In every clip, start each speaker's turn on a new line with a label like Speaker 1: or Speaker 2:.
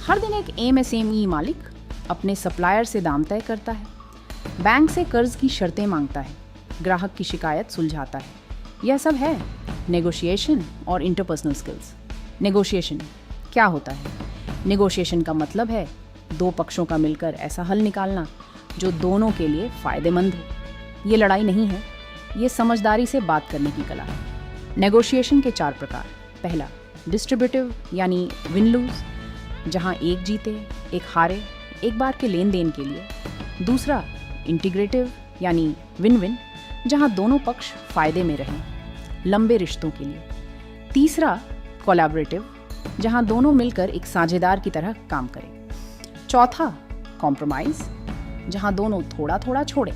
Speaker 1: हर दिन एक एमएसएमई मालिक अपने सप्लायर से दाम तय करता है, बैंक से कर्ज की शर्तें मांगता है, ग्राहक की शिकायत सुलझाता है। यह सब है नेगोशिएशन और इंटरपर्सनल स्किल्स। नेगोशिएशन क्या होता है? नेगोशिएशन का मतलब है दो पक्षों का मिलकर ऐसा हल निकालना जो दोनों के लिए फायदेमंद हो। ये लड़ाई नहीं है, ये समझदारी से बात करने की कला है। नेगोशिएशन के 4 प्रकार। पहला, डिस्ट्रीब्यूटिव यानी विन लूज, जहां एक जीते एक हारे एक बार के लेन देन के लिए। दूसरा, इंटीग्रेटिव यानी विन विन, जहां दोनों पक्ष फायदे में रहें, लंबे रिश्तों के लिए। तीसरा, कोलैबोरेटिव, जहां दोनों मिलकर एक साझेदार की तरह काम करें। चौथा, कॉम्प्रोमाइज, जहां दोनों थोड़ा थोड़ा छोड़ें।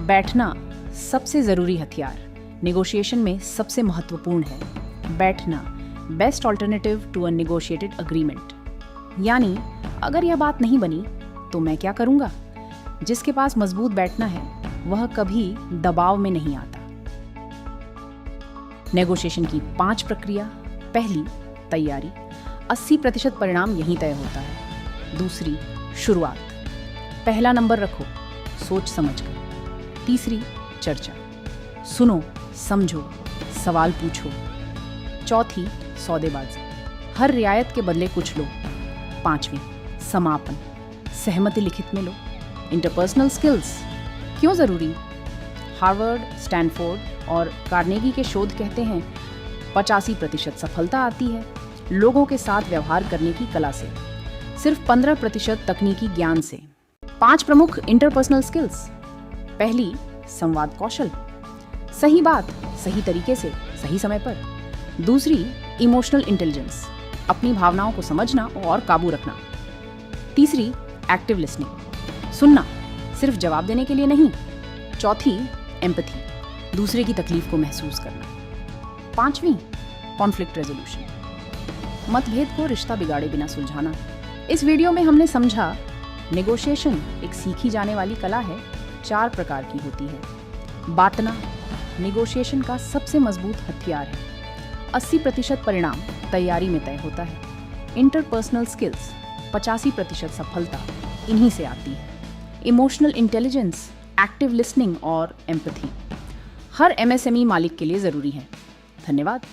Speaker 1: बैठना सबसे जरूरी हथियार नेगोशिएशन में सबसे महत्वपूर्ण है। बैठना best alternative to a negotiated agreement, यानी अगर यह बात नहीं बनी तो मैं क्या करूंगा। जिसके पास मजबूत बैठना है वह कभी दबाव में नहीं आता। नेगोशिएशन की 5 प्रक्रिया। पहली, तैयारी, 80% परिणाम यहीं तय होता है। दूसरी, शुरुआत, पहला नंबर रखो सोच समझकर। तीसरी, चर्चा, सुनो समझो सवाल पूछो। चौथी, सौदेबाजी, हर रियायत के बदले कुछ लो। पांचवी, समापन, सहमति लिखित में लो। इंटरपर्सनल स्किल्स क्यों जरूरी? हार्वर्ड, स्टैनफोर्ड और कार्नेगी के शोध कहते हैं 85% सफलता आती है लोगों के साथ व्यवहार करने की कला से, सिर्फ 15% तकनीकी ज्ञान से। 5 प्रमुख इंटरपर्सनल स्किल्स। पहली, संवाद कौशल, सही बात सही तरीके से सही समय पर। दूसरी, इमोशनल इंटेलिजेंस, अपनी भावनाओं को समझना और काबू रखना। तीसरी, एक्टिव लिसनिंग, सुनना सिर्फ जवाब देने के लिए नहीं। चौथी, एम्पैथी, दूसरे की तकलीफ को महसूस करना। 5वीं, कॉन्फ्लिक्ट रेजोल्यूशन, मतभेद को रिश्ता बिगाड़े बिना सुलझाना। इस वीडियो में हमने समझा नेगोशिएशन एक सीखी जाने वाली कला है, 4 प्रकार की होती है। बांटना नेगोशिएशन का सबसे मजबूत हथियार है। 80% परिणाम तैयारी में तय होता है। इंटरपर्सनल स्किल्स 85% सफलता इन्हीं से आती है। इमोशनल इंटेलिजेंस, एक्टिव लिसनिंग और एम्पैथी हर एमएसएमई मालिक के लिए ज़रूरी है। धन्यवाद।